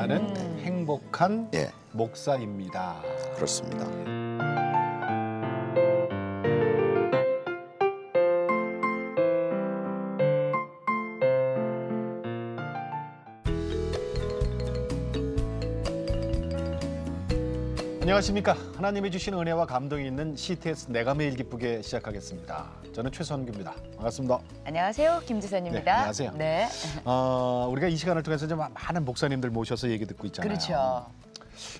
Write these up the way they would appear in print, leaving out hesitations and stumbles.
나는 행복한 예, 목사입니다. 그렇습니다. 안녕하십니까. 하나님이 주신 은혜와 감동이 있는 CTS 내가 매일 기쁘게 시작하겠습니다. 저는 최선규입니다. 반갑습니다. 안녕하세요. 김지선입니다. 네, 안녕하세요. 네. 우리가 이 시간을 통해서 좀 많은 목사님들 모셔서 얘기 듣고 있잖아요. 그렇죠.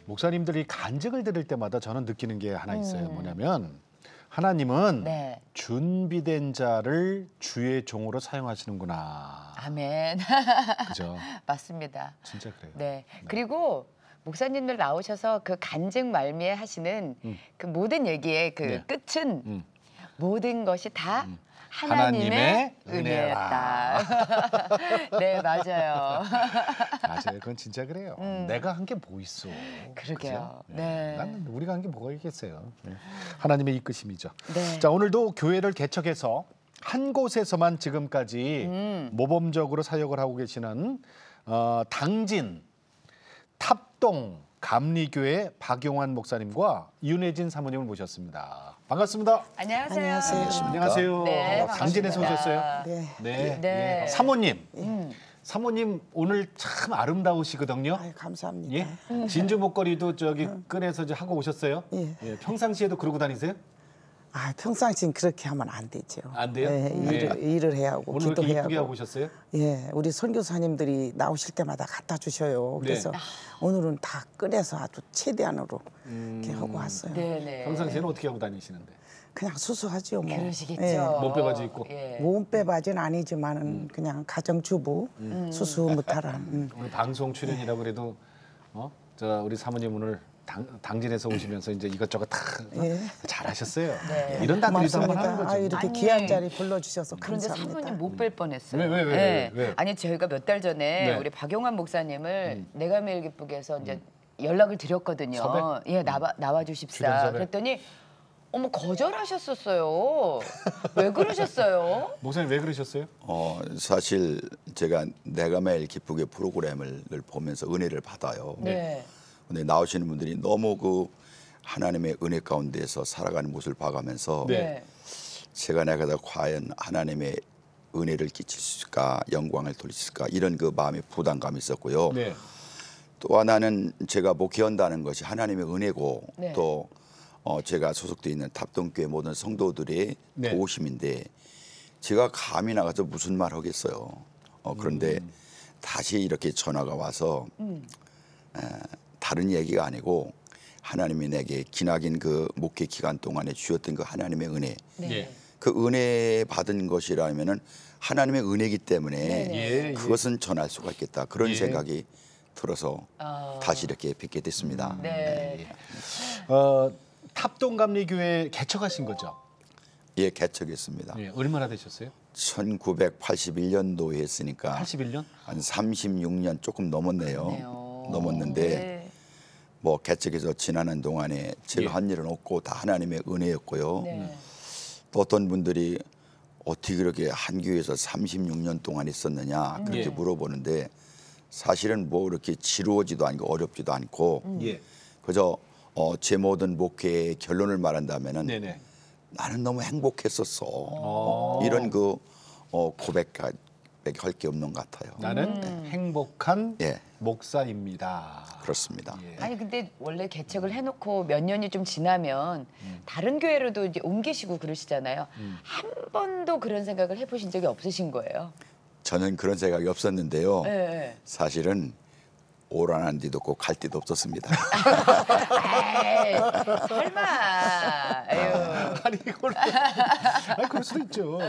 목사님들이 간증을 들을 때마다 저는 느끼는 게 하나 있어요. 뭐냐면 하나님은 네. 준비된 자를 주의 종으로 사용하시는구나. 아멘. 그죠? 맞습니다. 진짜 그래요. 네. 그리고 목사님들 나오셔서 그 간증 말미에 하시는 그 모든 얘기의 그 네. 끝은 모든 것이 다 하나님의 은혜였다. 네, 맞아요. 맞아요. 그건 진짜 그래요. 내가 한 게 뭐 있어. 그러게요. 그죠? 네. 나는 우리가 한 게 뭐가 있겠어요. 네. 하나님의 이끄심이죠. 네. 자, 오늘도 교회를 개척해서 한 곳에서만 지금까지 모범적으로 사역을 하고 계시는 당진 탑동 감리교회 박용환 목사님과 윤혜진 사모님을 모셨습니다. 반갑습니다. 안녕하세요. 안녕하세요. 안녕하세요. 네, 당진에서 반갑습니다. 오셨어요? 네. 네. 네. 사모님. 사모님 오늘 참 아름다우시거든요. 아유, 감사합니다. 예? 진주 목걸이도 저기 끈에서 이제 하고 오셨어요? 예. 예, 평상시에도 그러고 다니세요? 아, 평상시엔 그렇게 하면 안 되죠. 안 돼요? 네, 네. 일을 해야 하고 오늘 왜 이렇게 기도해야 이쁘게 하고 하고. 오셨어요? 예, 우리 선교사님들이 나오실 때마다 갖다 주셔요. 그래서 네. 오늘은 다 꺼내서 아주 최대한으로 이렇게 하고 왔어요. 네네. 평상시에는 어떻게 하고 다니시는데? 그냥 수수하죠, 뭐. 그러시겠죠. 예. 몸빼바지 입고? 예. 몸빼바지는 아니지만은 그냥 가정주부 수수무탈한. 오늘 방송 출연이라고 그래도 우리 사모님 오늘 당진에서 오시면서 이제 이것저것 다 예. 잘하셨어요. 네. 이런 다들이 도 한번 하는 고맙습니다. 거죠. 아, 이렇게 아니, 귀한 자리 불러주셔서 그런데 감사합니다. 사모님 못 뵐 뻔했어요. 왜? 아니 저희가 몇 달 전에 네. 우리 박용환 목사님을 내가 매일 기쁘게 해서 이제 연락을 드렸거든요. 섭외? 예, 나와 출연 주십사. 섭외? 그랬더니 어머 거절하셨었어요. 왜 그러셨어요? 목사님 왜 그러셨어요? 사실 제가 내가 매일 기쁘게 프로그램을 보면서 은혜를 받아요. 네. 근데 나오시는 분들이 너무 그 하나님의 은혜 가운데서 살아가는 모습을 봐가면서 네. 제가 내가 과연 하나님의 은혜를 끼칠 수 있을까, 영광을 돌릴 수 있을까 이런 그 마음의 부담감이 있었고요. 네. 또 하나는 제가 목회한다는 것이 하나님의 은혜고 네. 또 제가 소속되어 있는 탑동교회 모든 성도들의 네. 도우심인데 제가 감히 나가서 무슨 말 하겠어요. 그런데 다시 이렇게 전화가 와서 다른 얘기가 아니고 하나님이 내게 기나긴 그 목회 기간 동안에 주셨던 그 하나님의 은혜, 네. 그 은혜 받은 것이라면은 하나님의 은혜이기 때문에 네네. 예. 그것은 전할 수가 있겠다 그런 예. 생각이 들어서 다시 이렇게 뵙게 됐습니다. 네. 탑동감리교회 개척하신 거죠? 예, 개척했습니다. 예. 얼마나 되셨어요? 1981년도에 했으니까 81년? 한 36년 조금 넘었네요. 네요. 넘었는데 네. 뭐 개척해서 지나는 동안에 제가 예. 한 일은 없고 다 하나님의 은혜였고요. 네. 또 어떤 분들이 어떻게 그렇게 한 교회에서 36년 동안 있었느냐 그렇게 예. 물어보는데 사실은 뭐 이렇게 지루하지도 않고 어렵지도 않고 예. 그저 제 모든 목회의 결론을 말한다면은 네네. 나는 너무 행복했었어. 이런 그 고백밖에 할 게 없는 것 같아요. 나는 행복한 예. 목사입니다. 그렇습니다. 예. 아니 근데 원래 개척을 해놓고 몇 년이 좀 지나면 다른 교회로도 이제 옮기시고 그러시잖아요. 한 번도 그런 생각을 해보신 적이 없으신 거예요? 저는 그런 생각이 없었는데요. 네. 사실은 오라는 데도 없고 갈 데도 없었습니다. 에이, 설마. 에휴. 아니 이걸 그럴 수도 있죠.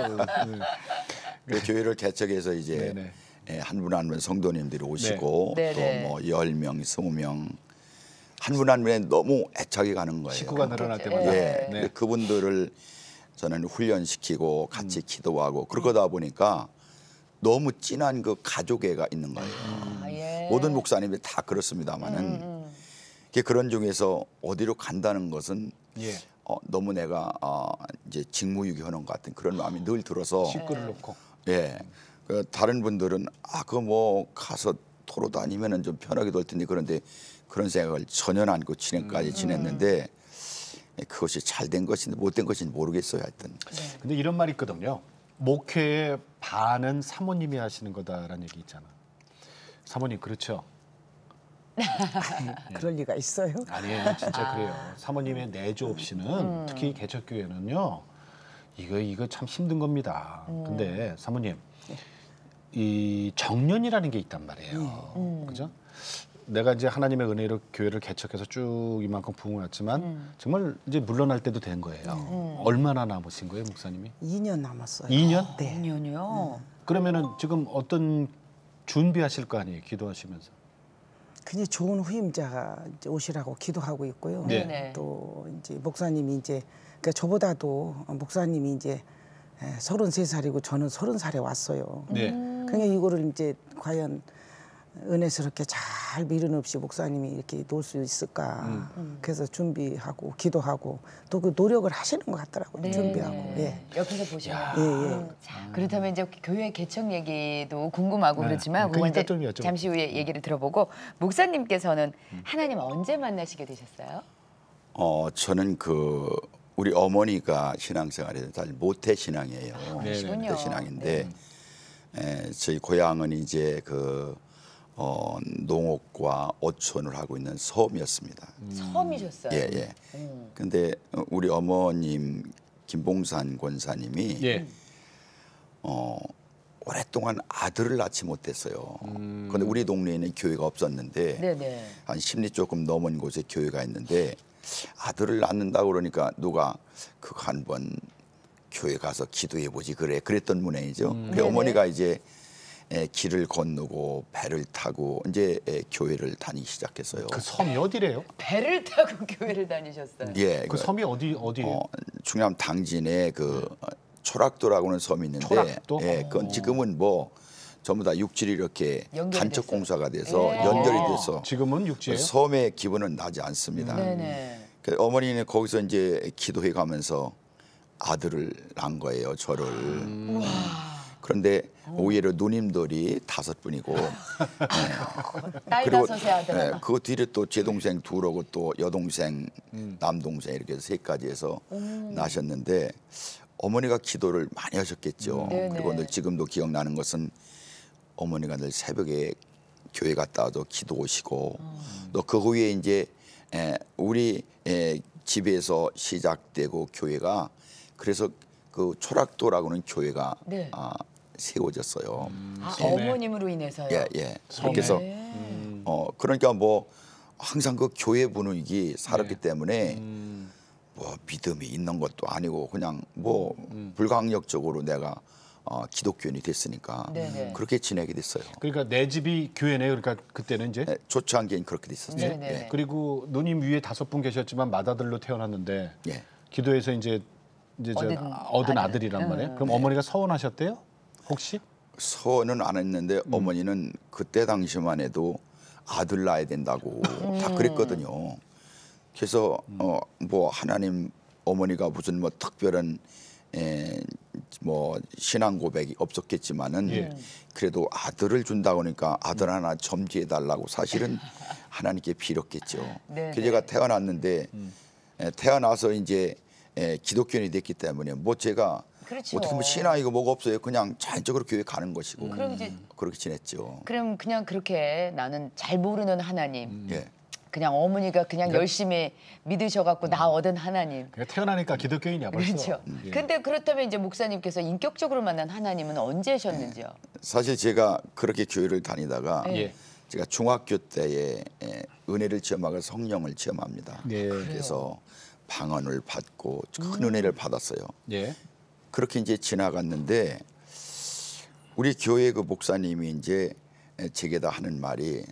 그 교회를 개척해서 이제 네네. 한 분 한 분 성도님들이 오시고 네. 네네. 또 뭐 10명, 20명 한 분 한 분에 너무 애착이 가는 거예요. 식구가 늘어날 때마다. 예. 네. 그분들을 저는 훈련시키고 같이 기도하고 그러다 보니까 너무 진한 그 가족애가 있는 거예요. 아, 예. 모든 목사님이 다 그렇습니다만은 그런 중에서 어디로 간다는 것은 예. 너무 내가 이제 직무유기하는 것 같은 그런 마음이 늘 들어서 식구를 놓고. 예. 그 다른 분들은 그거 뭐 가서 토로 다니면은 좀 편하게 될 텐데 그런데 그런 생각을 전혀 안 하고 진행까지 지냈는데 그것이 잘 된 것인지 못 된 것인지 모르겠어요. 하여튼. 근데 이런 말이 있거든요. 목회의 반은 사모님이 하시는 거다라는 얘기 있잖아. 사모님 그렇죠? 그럴 리가 있어요. 아니에요, 진짜 그래요. 사모님의 내조 없이는 특히 개척교회는요, 이거 참 힘든 겁니다. 근데 사모님, 이 정년이라는 게 있단 말이에요. 그죠? 내가 이제 하나님의 은혜로 교회를 개척해서 쭉 이만큼 부흥했지만 정말 이제 물러날 때도 된 거예요. 얼마나 남으신 거예요, 목사님이? 2년 남았어요. 2년? 네. 2년이요. 그러면은 지금 어떤 준비하실 거 아니에요, 기도하시면서? 그냥 좋은 후임자가 이제 오시라고 기도하고 있고요. 네. 네네. 또 이제 목사님이 이제 그러니까 저보다도 목사님이 이제 33살이고 저는 30살에 왔어요. 네. 그러니까 이거를 이제 과연 은혜스럽게 잘 미련 없이 목사님이 이렇게 놓을 수 있을까. 그래서 준비하고 기도하고 또 그 노력을 하시는 것 같더라고요. 네. 준비하고. 예. 옆에서 보시면. 예, 예. 자, 그렇다면 이제 교회 개척 얘기도 궁금하고 네. 그렇지만 그러니까 그건 이제 좀 여쭤볼게요. 잠시 후에 얘기를 들어보고 목사님께서는 하나님 언제 만나시게 되셨어요? 저는 우리 어머니가 신앙생활에 잘 모태 신앙이에요. 그러시군요. 모태 신앙인데 저희 고향은 이제 농업과 어촌을 하고 있는 섬이었습니다. 처음이셨어요? 예, 예. 근데 우리 어머님 김봉산 권사님이 예. 오랫동안 아들을 낳지 못했어요. 그런데 우리 동네에는 교회가 없었는데 네네. 한 10리 조금 넘은 곳에 교회가 있는데 아들을 낳는다고 그러니까 누가 그거 한번 교회 가서 기도해 보지 그랬던 모양이죠. 그 어머니가 이제 길을 건너고 배를 타고 이제 교회를 다니기 시작했어요. 그 섬이 어디래요? 배를 타고 교회를 다니셨어요? 예, 그 섬이 어디예요? 충남 당진에 초락도라고는 섬이 있는데, 초락도? 그건 지금은 뭐 전부 다 육지를 이렇게 연결이 간척 됐어요. 공사가 돼서 예. 연결이 돼서 지금은 육지예요? 섬의 기분은 나지 않습니다. 네네. 그 어머니는 거기서 이제 기도해 가면서 아들을 낳은 거예요, 저를. 그런데 오히려 누님들이 5분이고 딸 다섯의 아들 하나. 그 뒤에 또 제 동생 둘하고 또 여동생, 남동생 이렇게 해서 3까지 해서 나셨는데 어머니가 기도를 많이 하셨겠죠. 네네. 그리고 늘 지금도 기억나는 것은 어머니가 늘 새벽에 교회 갔다 와도 기도 오시고 또 그 후에 이제 우리 집에서 시작되고 교회가 그래서 그 초락도라고는 교회가 네. 세워졌어요. 섬에. 어머님으로 인해서요? 예, 예. 섬에. 그래서 네. 그러니까 뭐 항상 그 교회 분위기 살았기 때문에 뭐 믿음이 있는 것도 아니고 그냥 뭐 불강력적으로 내가 기독교인이 됐으니까 네네. 그렇게 지내게 됐어요. 그러니까 내 집이 교회네요. 그러니까 그때는 이제 초창기엔 그렇게 됐었죠. 네네. 예. 그리고 누님 위에 5분 계셨지만 맏아들로 태어났는데 예. 기도해서 이제 얻은 아들. 아들이란 말이에요. 그럼 어머니가 서운하셨대요? 혹시? 서원은 안 했는데 어머니는 그때 당시만 해도 아들 낳아야 된다고 다 그랬거든요. 그래서 뭐 하나님 어머니가 무슨 뭐 특별한 뭐 신앙 고백이 없었겠지만은 예. 그래도 아들을 준다고 하니까 아들 하나 점지해 달라고 사실은 하나님께 빌었겠죠. 네, 그래서 제가 태어났는데 태어나서 이제 기독교인이 됐기 때문에 뭐 제가 그렇죠. 어떻게 뭐 신앙이고 뭐가 없어요. 그냥 자연적으로 교회 가는 것이고 그럼 이제 그렇게 지냈죠. 그럼 그냥 그렇게 나는 잘 모르는 하나님, 예. 그냥 어머니가 그냥 열심히 믿으셔갖고 나 얻은 하나님. 그러니까 태어나니까 기독교인이야 벌써. 그렇죠. 예. 근데 그렇다면 이제 목사님께서 인격적으로 만난 하나님은 언제 하셨는지요? 사실 제가 그렇게 교회를 다니다가 예. 제가 중학교 때에 은혜를 체험하고 성령을 체험합니다. 예. 그래서 방언을 받고 큰 은혜를 받았어요. 예. 그렇게 이제 지나갔는데 우리 교회 그 목사님이 이제 제게다 하는 말이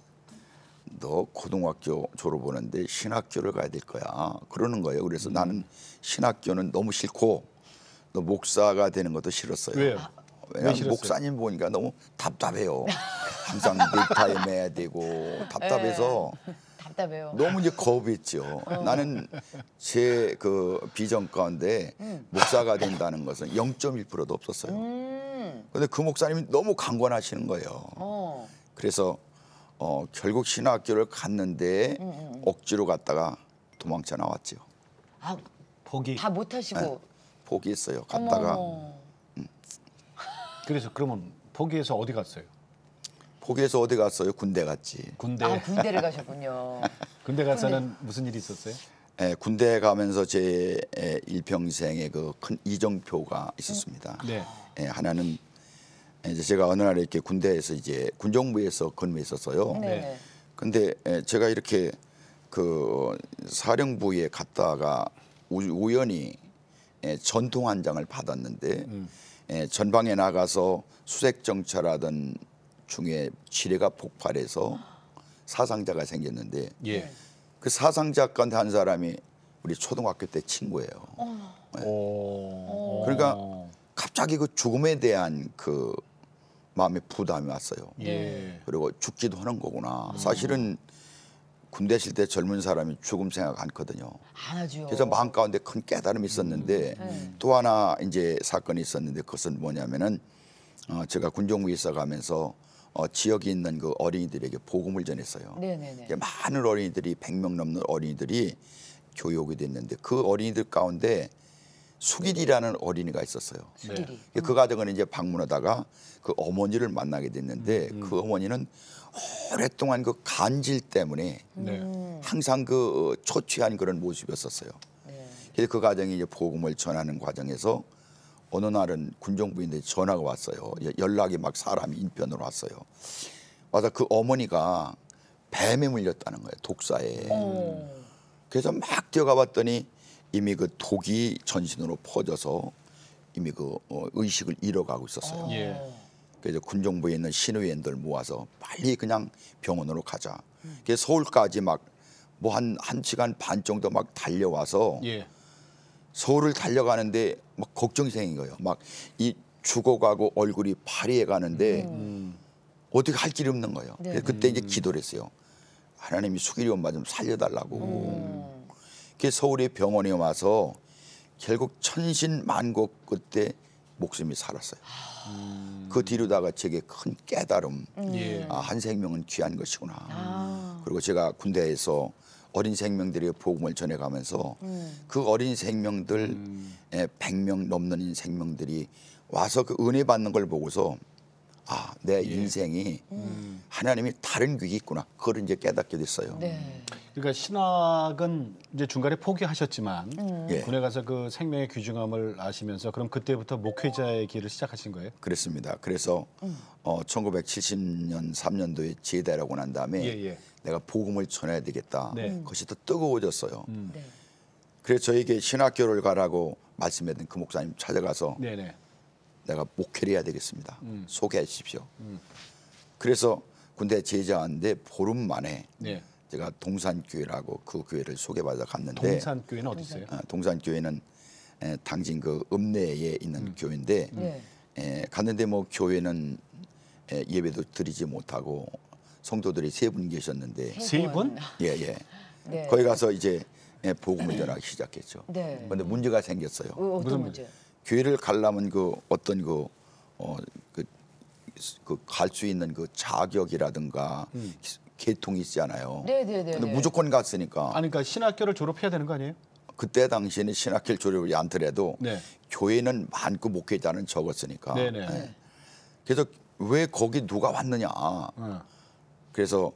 너 고등학교 졸업하는데 신학교를 가야 될 거야. 그러는 거예요. 그래서 나는 신학교는 너무 싫고 너 목사가 되는 것도 싫었어요. 왜요? 왜 왜냐하면 싫었어요? 목사님 보니까 너무 답답해요. 항상 넥타이 매야 되고 답답해서 답답해요. 너무 이제 겁했죠. 나는 제 그 비전 가운데 목사가 된다는 것은 0.1%도 없었어요. 근데 그 목사님이 너무 강권하시는 거예요. 어. 그래서 결국 신학교를 갔는데 억지로 갔다가 도망쳐 나왔죠. 아, 포기. 다 못하시고. 포기했어요. 갔다가 어머. 그래서 그러면 포기해서 어디 갔어요? 포기해서 어디 갔어요? 군대 갔지. 군대. 아, 군대를 가셨군요. 군대 가서는 무슨 일이 있었어요? 군대 가면서 제 일평생의 그 큰 이정표가 있었습니다. 네. 하나는 이제 제가 어느 날 이렇게 군대에서 이제 군정부에서 근무했었어요. 네. 근데 제가 이렇게 그 사령부에 갔다가 우연히 전통 한 장을 받았는데 전방에 나가서 수색 정찰하던 중에 지뢰가 폭발해서 사상자가 생겼는데 예. 그 사상자 가운데 한 사람이 우리 초등학교 때 친구예요. 그러니까 갑자기 그 죽음에 대한 그 마음의 부담이 왔어요. 예. 그리고 죽기도 하는 거구나. 사실은 군대 있을 때 젊은 사람이 죽음 생각 않거든요. 안 하죠. 그래서 마음 가운데 큰 깨달음이 있었는데 또 하나 이제 사건이 있었는데 그것은 뭐냐면은 제가 군정부에 있어가면서 지역에 있는 그 어린이들에게 복음을 전했어요. 네네네. 이제 많은 어린이들이 100명 넘는 어린이들이 교육이 됐는데 그 어린이들 가운데 수길이라는 어린이가 있었어요. 수길이. 그 가정은 이제 방문하다가 그 어머니를 만나게 됐는데 그 어머니는 오랫동안 그 간질 때문에 네. 항상 그 초췌한 그런 모습이었었어요. 네. 그래서 그 가정이 이제 복음을 전하는 과정에서 어느 날은 군정부인데 전화가 왔어요. 연락이 막 사람이 인편으로 왔어요. 와서 그 어머니가 뱀에 물렸다는 거예요. 독사에. 그래서 막 뛰어가 봤더니 이미 그 독이 전신으로 퍼져서 이미 그 의식을 잃어가고 있었어요. 예. 그래서 군정부에 있는 신의원들 모아서 빨리 그냥 병원으로 가자. 그래서 서울까지 막 뭐 한 시간 반 정도 막 달려와서 예. 서울을 달려가는데 막 걱정이 생긴 거예요. 막 이 죽어가고 얼굴이 파리해 가는데 어떻게 할 길이 없는 거예요. 네. 그래서 그때 이제 기도를 했어요. 하나님이 수길이 엄마 좀 살려달라고. 그래서 서울의 병원에 와서 결국 천신만고 그때 목숨이 살았어요. 그 뒤로다가 제게 큰 깨달음. 예. 한 생명은 귀한 것이구나. 아. 그리고 제가 군대에서 어린 생명들의 복음을 전해가면서 그 어린 생명들 100명 넘는 생명들이 와서 그 은혜 받는 걸 보고서 내 인생이 하나님이 다른 귀가 있구나. 그걸 이제 깨닫게 됐어요. 네. 그러니까 신학은 이제 중간에 포기하셨지만 예. 군에 가서 그 생명의 귀중함을 아시면서 그럼 그때부터 목회자의 길을 시작하신 거예요? 그렇습니다. 그래서 1970년 3년도에 제대하고 난 다음에 예. 내가 복음을 전해야 되겠다. 네. 그것이 더 뜨거워졌어요. 네. 그래서 저에게 신학교를 가라고 말씀했던 그 목사님 찾아가서 네네. 내가 목회를 해야 되겠습니다. 소개해 주십시오. 그래서 군대 제자인데 보름 만에 네. 제가 동산교회라고 그 교회를 소개받아 갔는데 동산교회는 어디 있어요? 동산교회는 당진 그 읍내에 있는 교회인데 네. 갔는데 뭐 교회는 예배도 드리지 못하고 성도들이 3분 계셨는데 세 분? 예. 네. 거기 가서 이제 복음을 전하기 시작했죠. 네. 그런데 문제가 생겼어요. 어떤 무슨 문제? 교회를 가려면 그 어떤 갈 수 있는 그 자격이라든가 계통이 있잖아요. 네네네. 근데 무조건 갔으니까 아니 그러니까 신학교를 졸업해야 되는 거 아니에요? 그때 당시에는 신학교 졸업이 않더라도 네. 교회는 많고 목회자는 적었으니까. 네네. 예. 그래서 왜 거기 누가 왔느냐. 그래서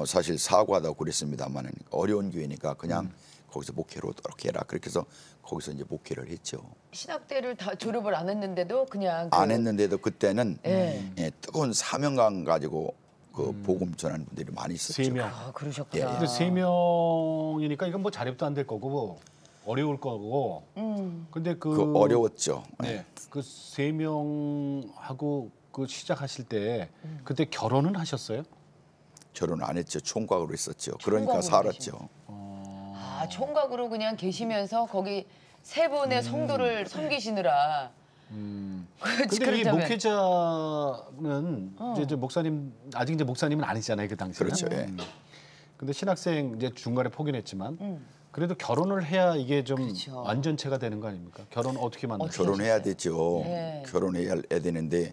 사실 사과하다고 그랬습니다만 어려운 교회니까 그냥 거기서 목회로 그렇게 해라. 그렇게 해서 거기서 이제 목회를 했죠. 신학대를 다 졸업을 안 했는데도 그냥 안 했는데도 그때는 네. 뜨거운 사명감 가지고 그 복음 전하는 분들이 많이 있었죠. 3명. 아, 그러셨구나. 예. 근데 3명이니까 이건 뭐 자립도 안 될 거고 어려울 거고. 근데 그 어려웠죠. 네. 그 3명하고 그 시작하실 때 그때 결혼은 하셨어요? 결혼 안 했죠. 총각으로 했었죠. 그러니까 총각으로 살았죠. 아, 총각으로 그냥 계시면서 거기 3분의 성도를 섬기시느라. 근데 이 그렇다면. 목회자는 이제 목사님 아직 이제 목사님은 아니잖아요 그 당시에. 그렇죠. 예. 근데 신학생 이제 중간에 포기는 했지만 그래도 결혼을 해야 이게 좀 그렇죠. 완전체가 되는 거 아닙니까? 결혼 어떻게 만나요? 결혼해야 되죠. 네. 결혼해야 되는데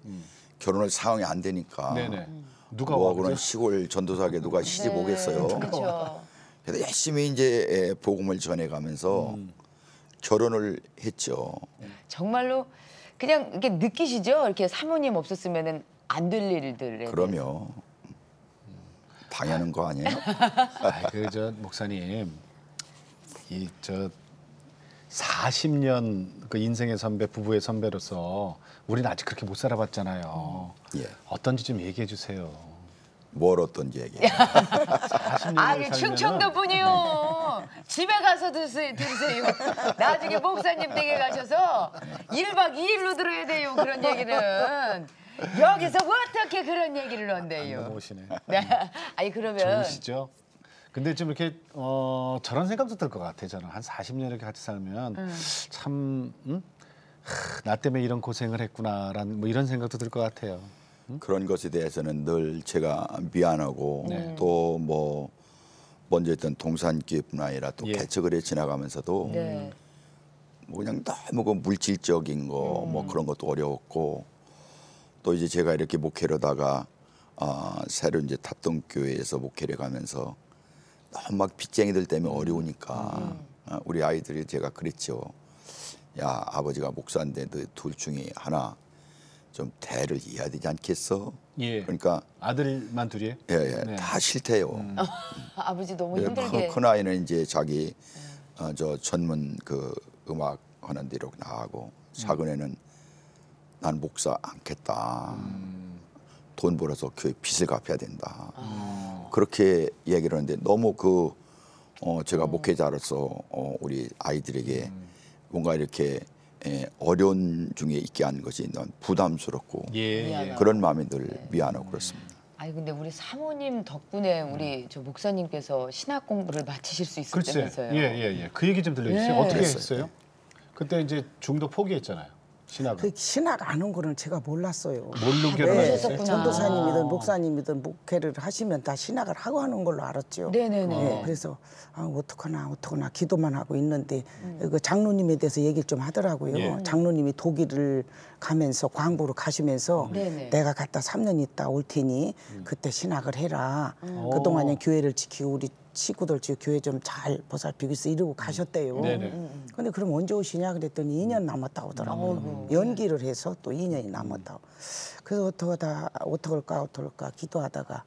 결혼을 상황이 안 되니까 네네. 누가 뭐 와, 그런 그죠? 시골 전도사에게 누가 시집 오겠어요. 그렇죠. 그래서 열심히 이제 복음을 전해가면서 결혼을 했죠. 정말로 그냥 이렇게 느끼시죠? 이렇게 사모님 없었으면은 안 될 일들에 대해서. 그럼요. 당연한 거 아니에요? 그저 목사님 이 저 40년 그 인생의 선배 부부의 선배로서 우리는 아직 그렇게 못 살아봤잖아요. 예. 어떤지 좀 얘기해 주세요. 뭘 어떤지 얘기해요. 40년을 아, 이게 충청도 분이요. 집에 가서 들으세요. 나중에 목사님 댁에 가셔서 1박 2일로 들어야 돼요. 그런 얘기는. 여기서 어떻게 그런 얘기를 한대요. 넘어오시네. 네. 아니 그러면 좋으시죠? 근데 좀 이렇게 저런 생각도 들 것 같아요. 저는 한 40년 이렇게 같이 살면 참 나 때문에 이런 고생을 했구나라는 뭐 이런 생각도 들 것 같아요. 그런 것에 대해서는 늘 제가 미안하고 또 뭐 먼저 했던 동산교회뿐 아니라 또 예. 개척을 해 지나가면서도 네. 뭐 그냥 너무 그 물질적인 거 뭐 그런 것도 어려웠고 또 이제 제가 이렇게 목회로다가 새로 이제 탔던 교회에서 목회를 가면서 너무 막 빚쟁이들 때문에 어려우니까 우리 아이들이 제가 그랬죠. 야 아버지가 목사인데 너 둘 중에 하나 좀 대를 이어야 되지 않겠어? 예. 그러니까 아들만 둘이에요? 예, 네. 다 싫대요. 아버지 너무 그래, 힘들게. 큰 아이는 이제 자기 저 전문 그 음악 하는 데로 나가고 작은 애는 난 목사 않겠다. 돈 벌어서 교회 빚을 갚아야 된다. 그렇게 얘기를 하는데 너무 제가 목회자로서 우리 아이들에게 뭔가 이렇게 어려운 중에 있게 한 것이 난 부담스럽고 예. 미안하다. 그런 마음이 늘 미안하고 그렇습니다. 아니 근데 우리 사모님 덕분에 우리 저 목사님께서 신학 공부를 마치실 수 글쎄. 있었다면서요. 예. 그 얘기 좀 들려주세요. 네. 어떻게 그랬어요. 했어요? 그때 이제 중도 포기했잖아요. 신학을. 그 신학 안 온 거는 제가 몰랐어요. 뭘로 결혼하셨어요? 그러셨구나. 전도사님이든 목사님이든 목회를 하시면 다 신학을 하고 하는 걸로 알았죠. 네네네. 예, 그래서 어떡하나 기도만 하고 있는데 그 장로님에 대해서 얘기를 좀 하더라고요. 예. 장로님이 독일을 가면서 광부로 가시면서 네네. 내가 갔다 3년 있다 올 테니 그때 신학을 해라. 그동안에 교회를 지키고 우리 식구들 지금 교회 좀 잘 보살피고 있어 이러고 가셨대요. 네네. 근데 그럼 언제 오시냐 그랬더니 2년 남았다고 하더라고요. 연기를 해서 또 2년이 남았다고. 그래서 어떡할까 기도하다가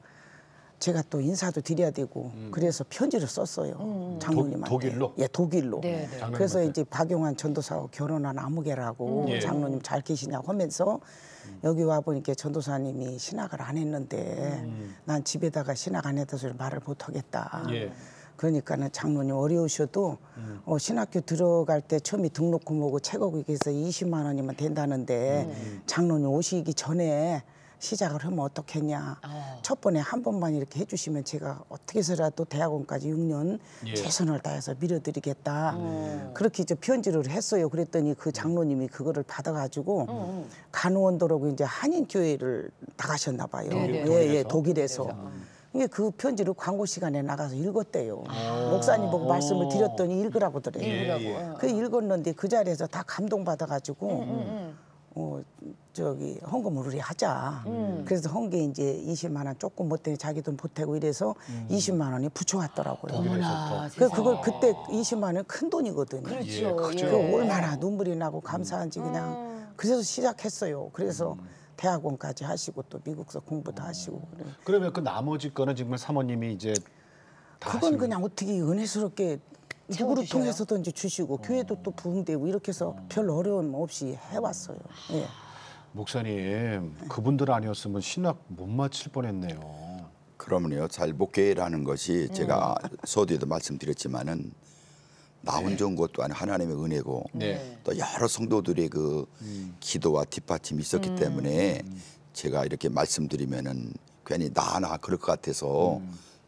제가 또 인사도 드려야 되고 그래서 편지를 썼어요. 장로님한테. 독일로? 예, 독일로. 네, 네. 그래서 장로님한테. 이제 박용환 전도사하고 결혼한 아무개라고 예. 장로님 잘 계시냐고 하면서 여기 와 보니까 전도사님이 신학을 안 했는데 난 집에다가 신학 안 했다 소리 말을 못 하겠다. 예. 그러니까는 장로님 어려우셔도 신학교 들어갈 때 처음에 등록금 뭐고 최고액에서 20만 원이면 된다는데 장로님 오시기 전에 시작을 하면 어떻겠냐. 첫 번에 한 번만 이렇게 해주시면 제가 어떻게 해서라도 대학원까지 6년 예. 최선을 다해서 밀어드리겠다. 그렇게 이제 편지를 했어요. 그랬더니 그 장로님이 그거를 받아가지고 간호원들하고 이제 한인교회를 나가셨나 봐요. 네네. 독일에서. 이게 그 편지를 광고 시간에 나가서 읽었대요. 목사님 보고 말씀을 드렸더니 읽으라고 그래요. 예. 그 읽었는데 그 자리에서 다 감동받아가지고 저기 헌금을 우리 하자. 그래서 헌게 이제 20만 원 조금 못 되니 자기 돈 보태고 이래서 20만 원이 붙여왔더라고요. 어머나. 그걸 그때 20만 원이 큰 돈이거든요. 그렇죠. 예, 그 얼마나 눈물이 나고 감사한지 그냥 그래서 시작했어요. 그래서 대학원까지 하시고 또 미국서 공부도 하시고 그래. 그러면 그 나머지 거는 정말 사모님이 이제 다 그건 하시는 그냥 어떻게 은혜스럽게 누구를 채워주셔요? 통해서든지 주시고 교회도 또 부흥되고 이렇게 해서 별 어려움 없이 해왔어요. 예. 목사님 그분들 아니었으면 신학 못 마칠 뻔했네요. 그러면요, 잘 목회라는 것이 제가 서두에도 말씀드렸지만은 나 혼자 온 것도 아닌 하나님의 은혜고 네. 또 여러 성도들의 그 기도와 뒷받침이 있었기 때문에 제가 이렇게 말씀드리면은 괜히 나 그럴 것 같아서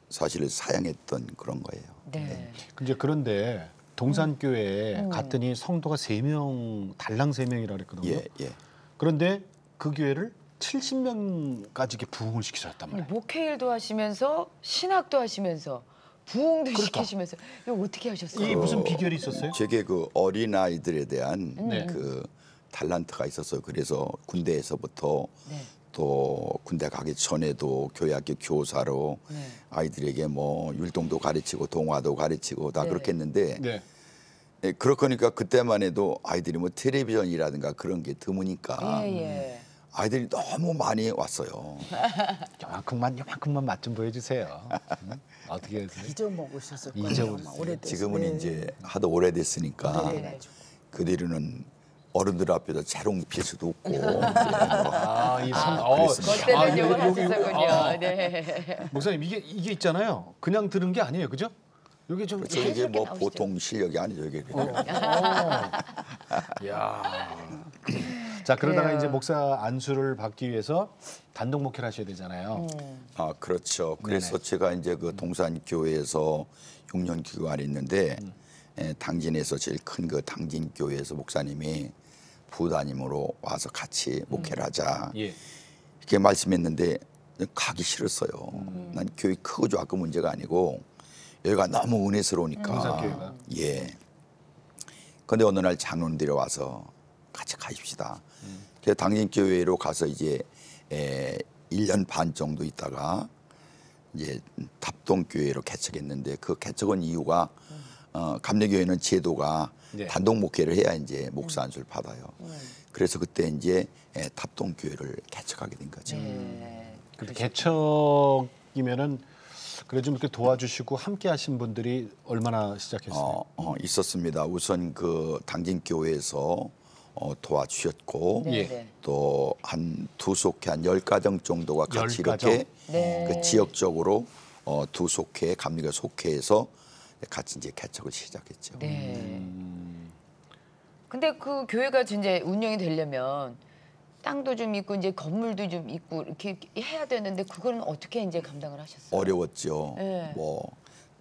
사실 사양했던 그런 거예요. 네. 이제 그런데 동산교회에 갔더니 성도가 3명, 달랑 3명이라 그랬거든요. 예, 예. 그런데 그 교회를 70명까지 이렇게 부흥을 시키셨단 말이에요. 목회일도 하시면서 신학도 하시면서 부흥도 시키시면서 이거 어떻게 하셨어요? 이게 무슨 비결이 있었어요? 제게 그 어린 아이들에 대한 네. 그 탤런트가 있었어요. 그래서 군대에서부터 네. 또 군대 가기 전에도 교회학교 교사로 네. 아이들에게 뭐 율동도 가르치고 동화도 가르치고 다 네. 그렇게 했는데 네. 예, 그러니까 그때만 해도 아이들이 뭐 텔레비전이라든가 그런 게 드무니까 예. 아이들이 너무 많이 왔어요. 요만큼만 맛 좀 보여주세요. 어떻게 해서? 잊어먹으셨을 거예요. 잊어먹었어요. 아마 오래돼서. 지금은 네. 이제 하도 오래됐으니까 네. 그 뒤로는 어른들 앞에서 재롱 필 수도 없고 그때는 좀 하셨었군요. 아, 네. 목사님 이게 있잖아요. 그냥 들은 게 아니에요, 그죠? 이게 좀 그렇죠. 이게 뭐 나오시죠. 보통 실력이 아니죠 이게. 야. 자 그러다가 그래요. 이제 목사 안수를 받기 위해서 단독 목회를 하셔야 되잖아요. 아 그렇죠. 그래서 제가 이제 그 동산교회에서 6년 기간했는데 당진에서 제일 큰 그 당진교회에서 목사님이 부담임으로 와서 같이 목회를 하자 예. 이렇게 말씀했는데 가기 싫었어요. 난 교회 크고 작고 문제가 아니고 여기가 너무 은혜스러우니까. 동산교회가. 예. 그런데 어느 날 장로님들이 와서 같이 가십시다. 그래서 당진교회로 가서 이제 1년 반 정도 있다가 이제 답동교회로 개척했는데 그 개척한 이유가 감리교회는 제도가 네. 단독 목회를 해야 이제 목사 안수를 받아요. 그래서 그때 이제 답동교회를 개척하게 된 거죠. 네. 근데 개척이면은 그래 좀 이렇게 도와주시고 함께하신 분들이 얼마나 시작했어요? 있었습니다. 우선 그 당진교회에서 도와주셨고 예. 네. 또 한 두 속회 한 10가정 정도가 같이 10가정? 이렇게 네. 그 지역적으로 두 속회 감리교 속회에서 같이 이제 개척을 시작했죠. 네. 근데 그 교회가 이제 운영이 되려면 땅도 좀 있고 이제 건물도 좀 있고 이렇게 해야 되는데 그거는 어떻게 이제 감당을 하셨어요? 어려웠죠. 네. 뭐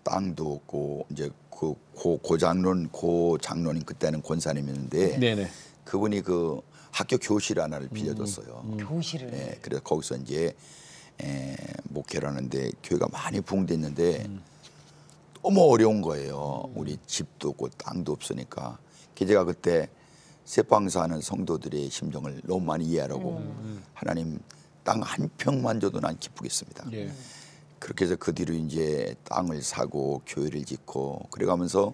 땅도 없고 이제 그 고장로님 그때는 권사님이었는데 네네. 그분이 그 학교 교실 하나를 빌려줬어요. 교실을. 네, 그래서 거기서 이제 목회를 하는데 교회가 많이 붕괴됐는데 너무 어려운 거예요. 우리 집도 없고 땅도 없으니까. 제가 그때 세방 사는 성도들의 심정을 너무 많이 이해하라고 하나님 땅 한 평만 줘도 난 기쁘겠습니다. 예. 그렇게 해서 그 뒤로 이제 땅을 사고 교회를 짓고 그래가면서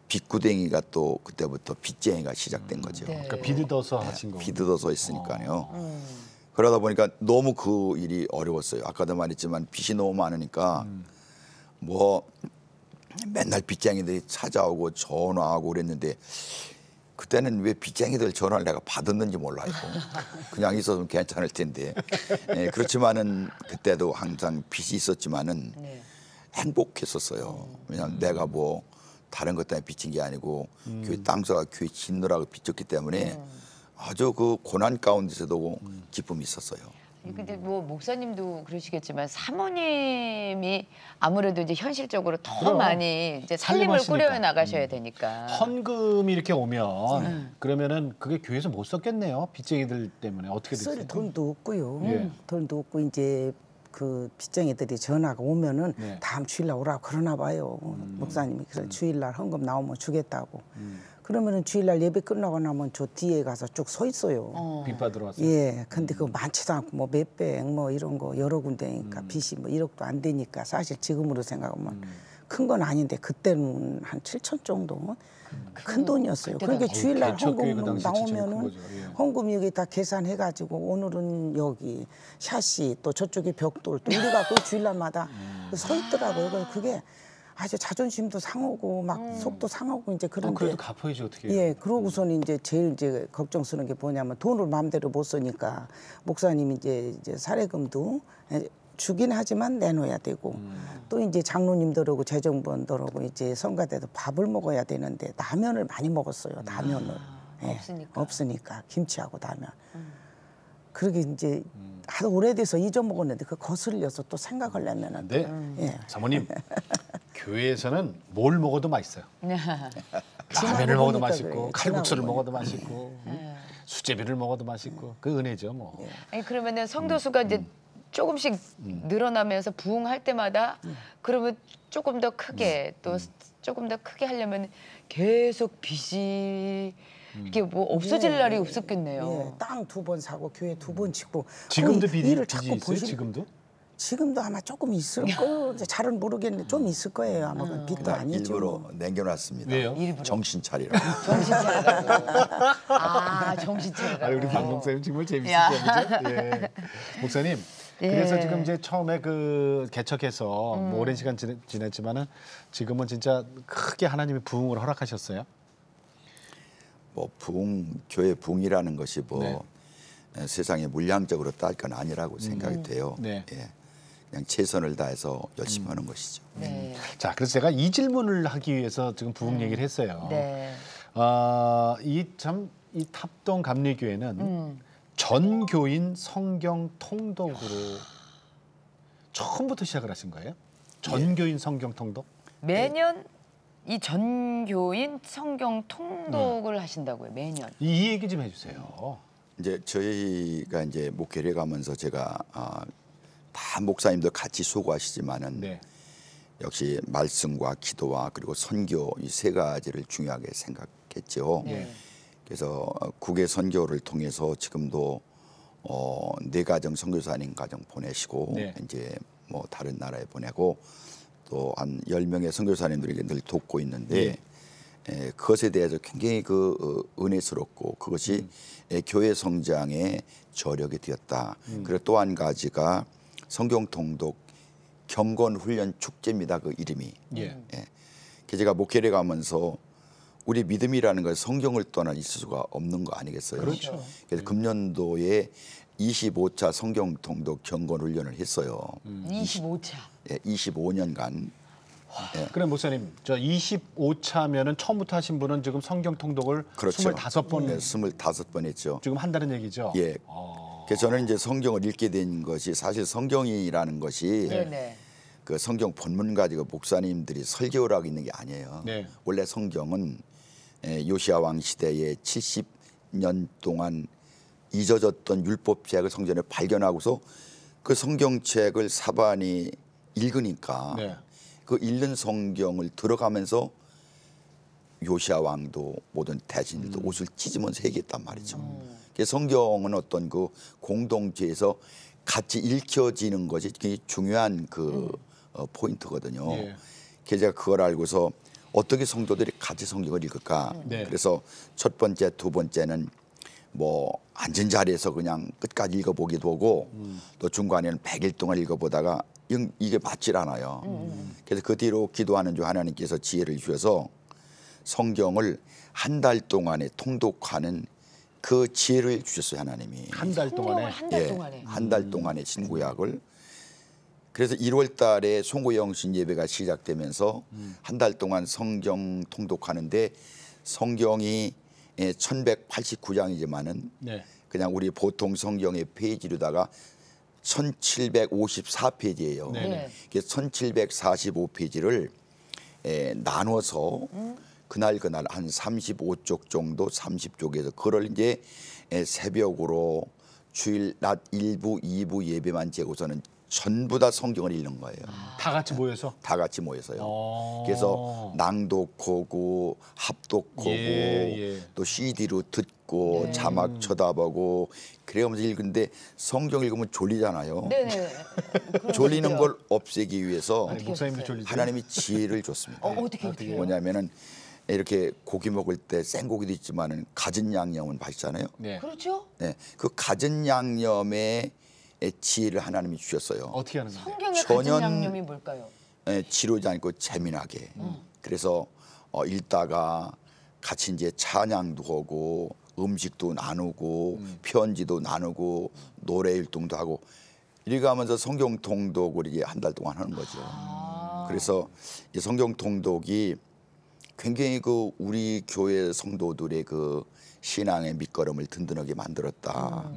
빚구덩이가 또 그때부터 빚쟁이가 시작된 거죠. 네. 그러니까 비듬어서 하신 거. 비듬어서 했으니까요. 그러다 보니까 너무 그 일이 어려웠어요. 아까도 말했지만 빚이 너무 많으니까 뭐 맨날 빚쟁이들이 찾아오고 전화하고 그랬는데 그때는 왜 빚쟁이들 전화를 내가 받았는지 몰라요. 그냥 있었으면 괜찮을 텐데. 네, 그렇지만은 그때도 항상 빚이 있었지만은 네. 행복했었어요. 왜냐하면 내가 뭐 다른 것 때문에 빚진 게 아니고 교회 땅사가 교회 짓느라고 빚졌기 때문에 아주 그 고난 가운데서도 기쁨이 있었어요. 근데 뭐 목사님도 그러시겠지만 사모님이 아무래도 이제 현실적으로 더 그럼. 많이 이제 살림을 살림하시니까. 꾸려 나가셔야 되니까. 헌금이 이렇게 오면 그러면은 그게 교회에서 못 썼겠네요. 빚쟁이들 때문에 어떻게 됐어요? 쓸 돈도 없고요. 예. 돈도 없고 이제 그 빚쟁이들이 전화가 오면은 네. 다음 주일날 오라고 그러나 봐요. 목사님이 그래서 주일날 헌금 나오면 주겠다고. 그러면은 주일날 예배 끝나고 나면 저 뒤에 가서 쭉 서 있어요. 빚 받으러 왔어요. 예, 근데 그거 많지도 않고 뭐 몇백 뭐 이런 거 여러 군데니까 빚이 뭐 1억도 안 되니까 사실 지금으로 생각하면 큰 건 아닌데 그때는 한 7천 정도 큰 돈이었어요. 그때가 그러니까 주일날 개척교회 그 헌금 당시 7천이 큰 나오면은 거죠. 예. 헌금 여기 다 계산해가지고 오늘은 여기 샤시 또 저쪽에 벽돌 또 우리가 그 주일날마다 서 있더라고요. 그래서 그게 아주 자존심도 상하고 막 속도 상하고 이제 그런데 그래도 갚아야지 어떻게 해요? 예, 그러고선 이제 제일 이제 걱정스러운 게 뭐냐면 돈을 마음대로 못 쓰니까 목사님이 이제 사례금도 주긴 하지만 내놓아야 되고 또 이제 장로님들하고 재정부원들하고 이제 성가대도 밥을 먹어야 되는데 라면을 많이 먹었어요. 라면을 예, 없으니까 김치하고 라면. 그러게 이제 하도 오래돼서 잊어먹었는데 그 거슬려서 또 생각을 내면은 근데 예. 사모님 교회에서는 뭘 먹어도 맛있어요. 라면을 지나고 먹어도 보니까 맛있고 그래요. 칼국수를 지나고 먹어도 맛있고 수제비를 먹어도 맛있고 그 은혜죠 뭐. 아니 그러면은 성도 수가 이제 조금씩 늘어나면서 부흥할 때마다 그러면 조금 더 크게 또 조금 더 크게 하려면 계속 빚이 이게 뭐 없어질 날이 없었겠네요. 예, 땅 2번 사고 교회 2번 짓고 지금도 거의 일을 자꾸 있어요? 지금도? 아마 조금 있을 거예요. 이제 잘은 모르겠는데 좀 있을 거예요. 아마 그 빚도 아니죠. 일부러 남겨놨습니다. 왜요? 정신 차리라고. 정신 차리라고. 아, 정신 차리라고. 아, 우리 박 목사님 정말 재밌으시죠, 야. 그죠? 예. 목사님, 그래서 지금 이제 처음에 그 개척해서 뭐 오랜 시간 지냈지만은 지금은 진짜 크게 하나님이 부흥을 허락하셨어요. 뭐 교회 부흥이라는 것이 뭐 네. 세상에 물량적으로 딸 건 아니라고 생각이 돼요. 네. 예. 그냥 최선을 다해서 열심히 하는 것이죠. 네. 자, 그래서 제가 이 질문을 하기 위해서 지금 부흥 얘기를 했어요. 네. 이 탑동 감리교회는 전교인 성경 통독으로 처음부터 시작을 하신 거예요? 전교인 성경 통독? 매년 이 전교인 성경 통독을 하신다고요. 매년. 이 얘기 좀 해주세요. 이제 저희가 이제 목회를 가면서 제가 다 목사님들 같이 수고하시지만은 네. 역시 말씀과 기도와 그리고 선교 이 세 가지를 중요하게 생각했죠. 네. 그래서 국외 선교를 통해서 지금도 4가정 선교사님 가정 보내시고 네. 이제 뭐 다른 나라에 보내고 또 한 10명의 선교사님들에게 늘 돕고 있는데 그것에 대해서 굉장히 은혜스럽고 그것이 교회 성장의 저력이 되었다. 그리고 또 한 가지가 성경 통독 경건 훈련 축제입니다. 그 이름이. 예. 그래서 제가 목회를 가면서 우리 믿음이라는 건 성경을 떠나 있을 수가 없는 거 아니겠어요? 그렇죠. 그래서 금년도에 25차 성경 통독 경건 훈련을 했어요. 25차. 25년간. 그래 목사님, 저 25차면은 처음부터 하신 분은 지금 성경 통독을 그렇죠. 25번 25번 했죠. 지금 한다는 얘기죠. 예. 그래서 저는 이제 성경을 읽게 된 것이 사실 성경이라는 것이 네네. 그 성경 본문 가지고 목사님들이 설교를 하고 있는 게 아니에요. 네. 원래 성경은 요시야 왕 시대에 70년 동안 잊어졌던 율법책을 성전에 발견하고서 그 성경책을 사반이 읽으니까 네. 그 읽는 성경을 들어가면서 요시야 왕도 모든 대신들도 옷을 찢으면서 얘기했단 말이죠. 그래서 성경은 어떤 그 공동체에서 같이 읽혀지는 것이 굉장히 중요한 포인트거든요. 예. 그래서 제가 그걸 알고서 어떻게 성도들이 같이 성경을 읽을까. 네. 그래서 첫 번째, 두 번째는 뭐 앉은 자리에서 그냥 끝까지 읽어보기도 하고 또 중간에는 100일 동안 읽어보다가 이게 맞질 않아요. 그래서 그 뒤로 기도하는 중 하나님께서 지혜를 주셔서 성경을 한 달 동안에 통독하는 그 지혜를 주셨어요. 하나님이. 한 달 동안에. 한 달 동안에. 한 달 동안의 신구약을. 그래서 1월 달에 송구영신 예배가 시작되면서 한 달 동안 성경 통독하는데 성경이 1189장이지만은 네. 그냥 우리 보통 성경의 페이지로다가 1754페이지예요. 네네. 그래서 1745페이지를 나눠서 그날 한 35쪽 정도 30쪽에서 그걸 이제 새벽으로 주일 낮 1부 2부 예배만 재고서는 전부 다 성경을 읽는 거예요. 다 같이 모여서. 다 같이 모여서요. 그래서 낭독하고 합독하고 예. 또 CD로 듣고 자막 쳐다보고 그래가면서 읽는데 성경 읽으면 졸리잖아요. 네네. 졸리는 걸 없애기 위해서 아니, 목사님도 졸리죠. 하나님이 지혜를 줬습니다. 어떻게 해요? 뭐냐면은 이렇게 고기 먹을 때 생고기도 있지만은 갖은 양념은 맛있잖아요. 네. 그렇죠? 네, 그 갖은 양념의 지혜를 하나님이 주셨어요. 어떻게 하는 거예요? 성경의 전혀- 가진 양념이 뭘까요? 지루지 않고 재미나게. 그래서 읽다가 같이 이제 찬양도 하고 음식도 나누고 편지도 나누고 노래 일동도 하고 이렇게 하면서 성경 통독을 이게 한 달 동안 하는 거죠. 그래서 이 성경 통독이 굉장히 우리 교회 성도들의 신앙의 밑거름을 든든하게 만들었다.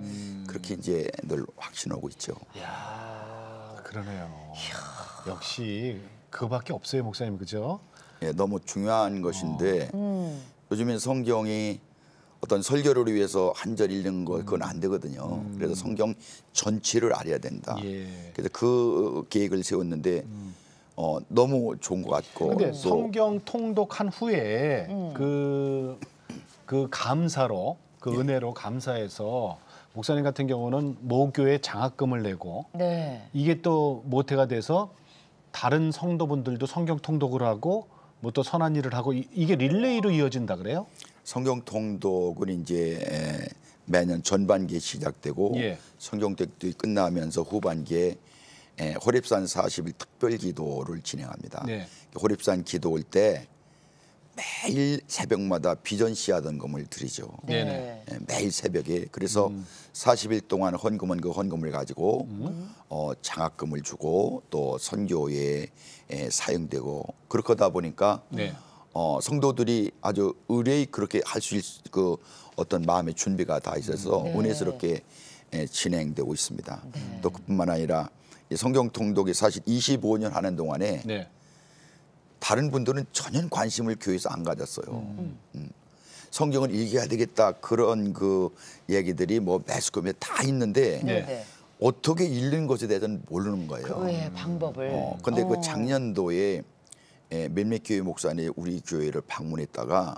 그렇게 이제 늘 확신하고 있죠. 이야, 그러네요. 역시 그거밖에 없어요, 목사님, 그죠? 예, 너무 중요한 것인데 요즘엔 성경이 어떤 설교를 위해서 한 절 읽는 거 그건 안 되거든요. 그래서 성경 전체를 알아야 된다. 예. 그래서 그 계획을 세웠는데 너무 좋은 것 같고 근데 또 성경 통독한 후에 그 감사로 그 네. 은혜로 감사해서 목사님 같은 경우는 모교에 장학금을 내고 네. 이게 또 모태가 돼서 다른 성도분들도 성경 통독을 하고 뭐 또 선한 일을 하고 이게 릴레이로 이어진다 그래요? 성경 통독은 이제 매년 전반기에 시작되고 예. 성경 통독이 끝나면서 후반기에 호렙산 40일 특별 기도를 진행합니다. 네. 호렙산 기도할 때 매일 새벽마다 비전 씨앗헌금을 드리죠. 네네. 매일 새벽에 그래서 40일 동안 헌금은 그 헌금을 가지고 장학금을 주고 또 선교에 사용되고 그렇다 보니까 네. 성도들이 아주 의뢰히 그렇게 할 수 있을 그 어떤 마음의 준비가 다 있어서 네. 은혜스럽게 진행되고 있습니다. 또 그뿐만 아니라 이 성경 통독이 사실 25년 하는 동안에 네. 다른 분들은 전혀 관심을 교회에서 안 가졌어요. 성경을 읽어야 되겠다 그런 그 얘기들이 뭐 매스컴에 다 있는데 네. 네. 어떻게 읽는 것에 대해서는 모르는 거예요. 그의 방법을. 근데 그 작년도에 몇몇 교회 목사님 우리 교회를 방문했다가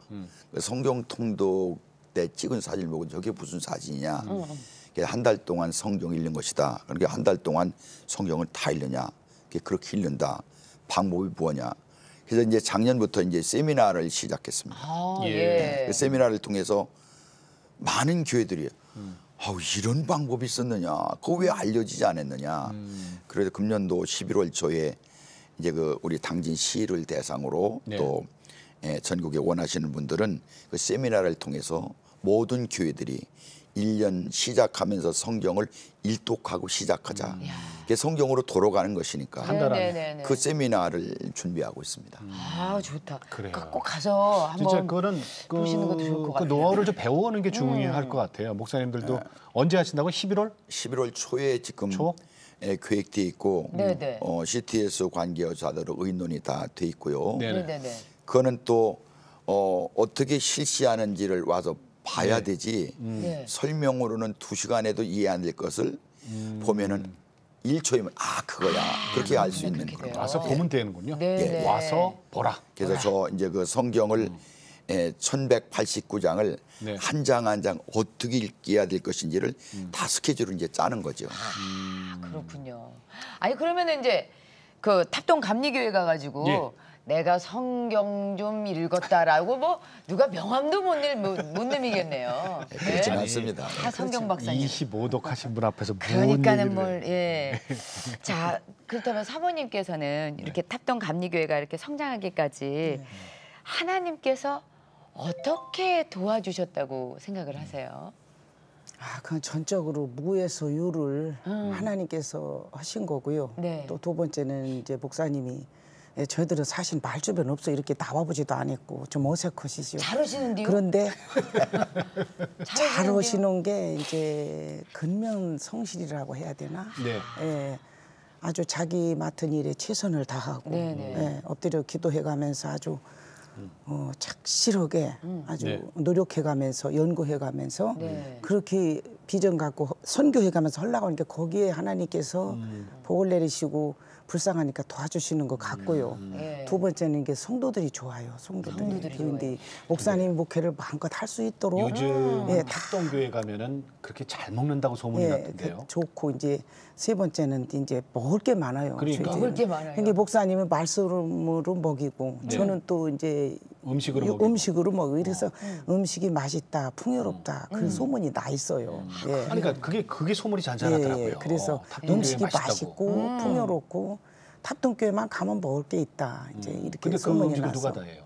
그 성경 통독 때 찍은 사진을 보고 저게 무슨 사진이냐. 한 달 동안 성경 읽는 것이다. 그러니까 한 달 동안 성경을 다 읽느냐. 그렇게 읽는다. 방법이 뭐냐. 그래서 이제 작년부터 이제 세미나를 시작했습니다. 아, 예. 예. 그 세미나를 통해서 많은 교회들이 이런 방법이 있었느냐. 그거 왜 알려지지 않았느냐. 그래서 금년도 11월 초에 이제 그 우리 당진 시를 대상으로 네. 또 전국에 원하시는 분들은 그 세미나를 통해서 모든 교회들이 1년 시작하면서 성경을 일독하고 시작하자. 그게 성경으로 돌아가는 것이니까 한 달 안에. 네네네. 그 세미나를 준비하고 있습니다. 아 좋다. 그래요. 꼭 가서 진짜 한번 그거는 보시는 것도 좋을 것 그 같아요. 노하우를 좀 배워오는 게 중요할 것 같아요. 목사님들도 언제 하신다고? 11월 11월 초에 지금 초? 계획돼 있고 네네. CTS 관계자들의 의논이 다 돼 있고요. 네네. 네네네. 그거는 또 어떻게 실시하는지를 와서 봐야 되지 네. 설명으로는 2시간에도 이해 안 될 것을 보면은 1초이면 그거야 그렇게 알 수 있는 그렇게 거예요. 돼요. 와서 보면 되는군요. 네네. 와서 보라. 그래서 저 이제 그 성경을 1189장을 네. 한 장 한 장 어떻게 읽어야 될 것인지를 다 스케줄을 이제 짜는 거죠. 그렇군요. 아니 그러면은 이제 그 탑동 감리교회 가가지고 예. 내가 성경 좀 읽었다라고 뭐 누가 명함도 못 내미겠네요. 그렇진 네? 않습니다. 다 성경 박사님. 25독 하신 분 앞에서 뭔 그러니까는 얘기를 뭘 해요. 예. 자 그렇다면 사모님께서는 이렇게 탑동 감리교회가 이렇게 성장하기까지 하나님께서 어떻게 도와주셨다고 생각을 하세요? 그건 전적으로 무에서 유를 하나님께서 하신 거고요. 네. 또 두 번째는 이제 목사님이 저희들은 사실 말 주변 없어 이렇게 나와보지도 않았고 좀 어색하시죠. 잘하시는데요? 그런데 잘 잘하시는데요? 오시는 게 이제 근면성실이라고 해야 되나? 네. 예, 아주 자기 맡은 일에 최선을 다하고 네네. 예, 엎드려 기도해가면서 아주 착실하게 아주 네. 노력해가면서 연구해가면서 네. 그렇게 비전 갖고 선교해가면서 하려고 하니까 거기에 하나님께서 복을 내리시고 불쌍하니까 도와주시는 것 같고요. 예. 두 번째는 이게 성도들이 좋아요. 성도들이 성도들이 교인들이 목사님 목회를 마음껏 할 수 있도록 요즘 예, 탑동교회 가면은 그렇게 잘 먹는다고 소문이 났던데요. 좋고 이제 세 번째는 이제 먹을 게 많아요. 그러니까. 먹을 게 많아요. 그러니까 목사님은 말씀으로 먹이고 네. 저는 또 이제 음식으로 먹이고. 음식으로 먹이고 이래서 음식이 맛있다, 풍요롭다 그 소문이 나 있어요. 예. 그러니까 그게 소문이 잔잔하더라고요. 그래서 탑동교회 음식이 맛있다고. 맛있고 풍요롭고 탑동교회만 가면 먹을 게 있다. 이제 이렇게 근데 그 소문이 음식을 나서. 누가 다 해요?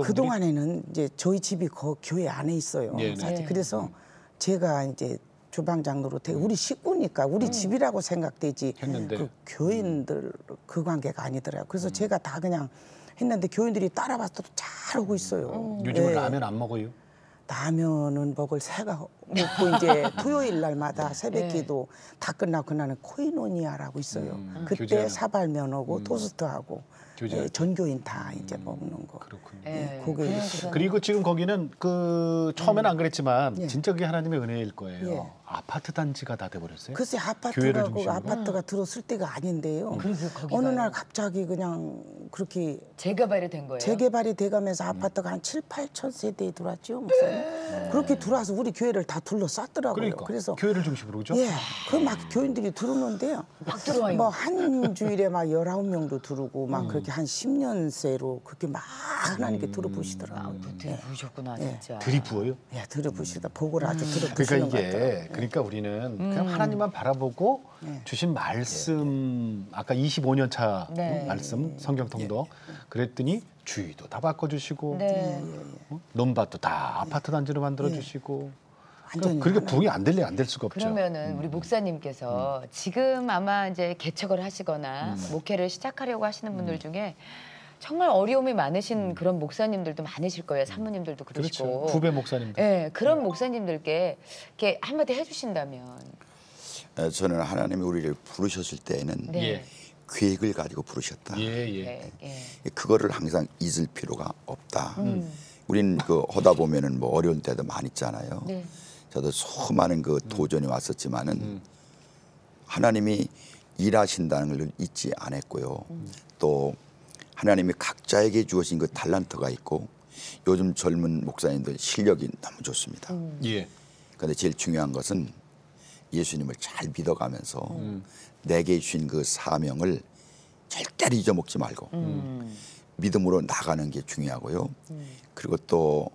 그 동안에는 이제 저희 집이 교회 안에 있어요. 네네. 사실 그래서 제가 이제 주방장 노릇해 우리 식구니까 우리 집이라고 생각되지 했는데. 그 교인들 그 관계가 아니더라고요. 그래서 제가 다 그냥 했는데 교인들이 따라와서 또 잘하고 있어요. 요즘은 예. 라면 안 먹어요? 라면은 먹을 새가 먹고 이제 토요일 날마다 새벽기도 다 끝나고 그날은 코이노니아라고 있어요. 그때 교제하는. 사발면하고 토스트하고 교제. 전교인 다 이제 먹는 거. 그렇군요. 예. 그게 그래서 그리고 지금 거기는 그 처음에는 안 그랬지만 예. 진짜 그게 하나님의 은혜일 거예요. 예. 아파트 단지가 다 돼버렸어요. 글쎄 교회를 아파트라고 중심으로? 아파트가 들어설 때가 아닌데요. 그래서 거기가요? 어느 날 갑자기 그냥 그렇게 재개발이 된 거예요. 재개발이 돼가면서 아파트가 한 7, 8천 세대에 들어왔죠, 목사님. 그렇게 들어와서 우리 교회를 다 둘러쌌더라고요. 그러니까 그래서 교회를 중심으로 그죠? 예, 그 막 교인들이 들어오는데요. 막 들어와요. 뭐 한 주일에 막 19명도 들어오고 막 그렇게 한 10년째로 그렇게 막 하나님께 들어보시더라고요. 되게 부으셨구나 진짜. 들이부어요. 예, 들어보시다. 복을 아주 그러니까 들어보시는 것 이게 같더라고요. 그러니까 우리는 그냥 하나님만 바라보고 주신 말씀 아까 25년 차 네. 말씀 성경 통독 그랬더니 주위도 다 바꿔주시고 네. 논밭도 다 아파트 단지로 만들어 주시고 완전히 그렇게 하나님. 부흥이 안 될래 안 될 수가 없죠. 그러면은 우리 목사님께서 지금 아마 이제 개척을 하시거나 목회를 시작하려고 하시는 분들 중에 정말 어려움이 많으신 그런 목사님들도 많으실 거예요. 사모님들도 그러시고. 그렇죠. 후배 목사님들. 예, 그런 목사님들께 이렇게 한마디 해주신다면. 저는 하나님이 우리를 부르셨을 때에는 네. 예. 계획을 가지고 부르셨다. 예. 예, 예. 그거를 항상 잊을 필요가 없다. 우린 그 하다 보면은 뭐 어려운 때도 많이 있잖아요. 네. 저도 수많은 그 도전이 왔었지만은 하나님이 일하신다는 걸 잊지 않았고요. 또 하나님이 각자에게 주어진 그 달란트가 있고 요즘 젊은 목사님들 실력이 너무 좋습니다. 예. 그런데 제일 중요한 것은 예수님을 잘 믿어가면서 내게 주신 그 사명을 절대로 잊어먹지 말고 믿음으로 나가는 게 중요하고요. 그리고 또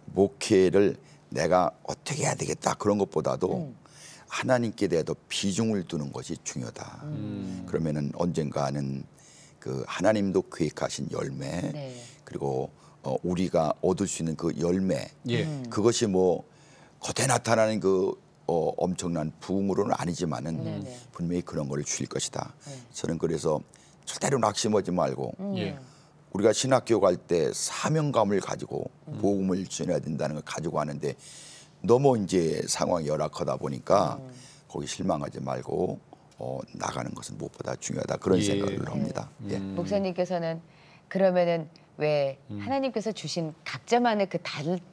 목회를 내가 어떻게 해야 되겠다 그런 것보다도 하나님께 대해서 비중을 두는 것이 중요하다. 그러면은 언젠가는 그 하나님도 계획하신 열매 네. 그리고 우리가 얻을 수 있는 그 열매 예. 그것이 뭐 겉에 나타나는 그 엄청난 부흥으로는 아니지만은 네네. 분명히 그런 걸 주실 것이다. 저는 그래서 절대로 낙심하지 말고 예. 우리가 신학교 갈 때 사명감을 가지고 복음을 전해야 된다는 걸 가지고 하는데 너무 이제 상황이 열악하다 보니까 거기 실망하지 말고 나가는 것은 무엇보다 중요하다 그런 예. 생각을 합니다. 예. 목사님께서는 그러면은 왜 하나님께서 주신 각자만의 그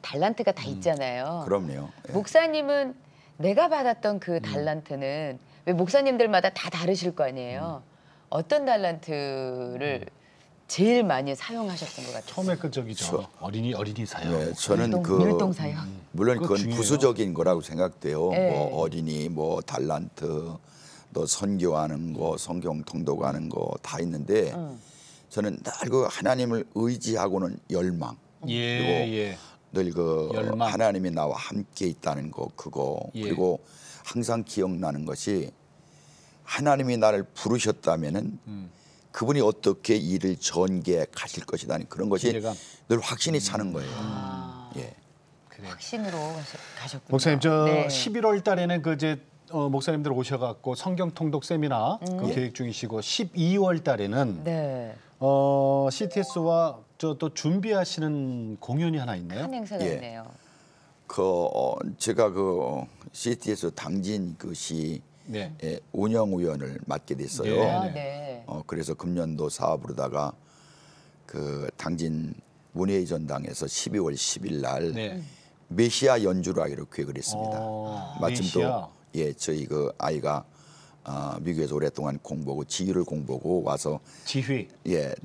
달란트가 다 있잖아요. 그럼요. 예. 목사님은 내가 받았던 그 달란트는 왜 목사님들마다 다 다르실 거 아니에요. 어떤 달란트를 제일 많이 사용하셨던 것 같아요. 처음에 그 저기죠. 어린이 사역. 네, 저는 율동 사역. 물론 그거 그건 중요해요. 부수적인 거라고 생각돼요. 네. 뭐 어린이, 뭐 달란트, 또 선교하는 거, 성경 통독하는 거 다 있는데 저는 늘 그 하나님을 의지하고는 열망 예. 그리고 예. 늘 그 열망. 하나님이 나와 함께 있다는 거 그거 예. 그리고 항상 기억나는 것이 하나님이 나를 부르셨다면은 그분이 어떻게 일을 전개해 가실 것이라는 그런 것이 기대감. 늘 확신이 차는 거예요. 예. 그래. 확신으로 가셨군요. 목사님 저 네. 11월 달에는 그 이제 목사님들 오셔갖고 성경 통독 세미나 그 계획 중이시고 12월 달에는 네. CTS와 저 또 준비하시는 공연이 하나 있네요. 한 행사가 예. 있네요. 제가 그 CTS 당진 그시 네. 운영위원을 맡게 됐어요. 네. 아, 네. 그래서 금년도 사업으로다가 그 당진 문예의 전당에서 12월 10일 날 네. 메시아 연주를 하기로 계획을 했습니다. 마침 메시아. 또 저희 그 아이가 미국에서 오랫동안 공부하고 지휘를 공부하고 와서 지휘.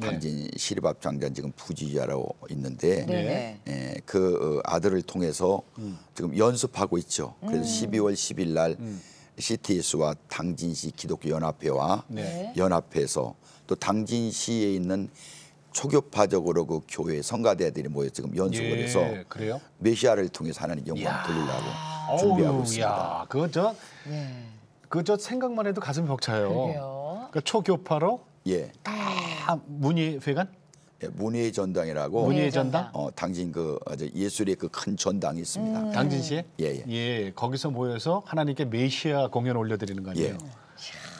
당진 시립합창단 지금 부지휘하러 있는데 네. 그 아들을 통해서 지금 연습하고 있죠. 그래서 12월 10일 날 CTS와 당진시 기독교 연합회와 네. 연합해서 또 당진시에 있는 초교파적으로 그 교회 성가대들이 모여 지금 연습을 해서 그래요? 메시아를 통해서 하나님 영광 돌리려고 준비하고 있습니다. 야, 그거 저 네. 그 저 생각만 해도 가슴이 벅차요. 그러게요. 그러니까 초교파로 예, 다 문예회관, 문예의 전당이라고 문예의 전당, 당진 그 예술의 그 큰 전당이 있습니다. 당진시에 예. 거기서 모여서 하나님께 메시아 공연 올려드리는 거 아니에요?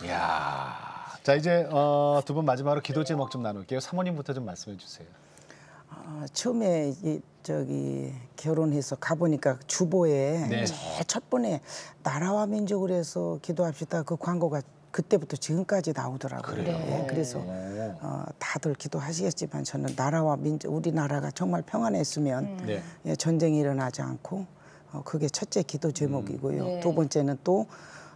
이야. 자 이제 두 분 마지막으로 기도 제목 좀 나눌게요. 사모님부터 좀 말씀해 주세요. 처음에 결혼해서 가보니까 주보에 네. 제일 첫 번에 나라와 민족을 해서 기도합시다. 그 광고가 그때부터 지금까지 나오더라고요. 그래요? 예, 그래서 다들 기도하시겠지만 저는 나라와 민족, 우리나라가 정말 평안했으면 네. 예, 전쟁이 일어나지 않고 그게 첫째 기도 제목이고요. 네. 두 번째는 또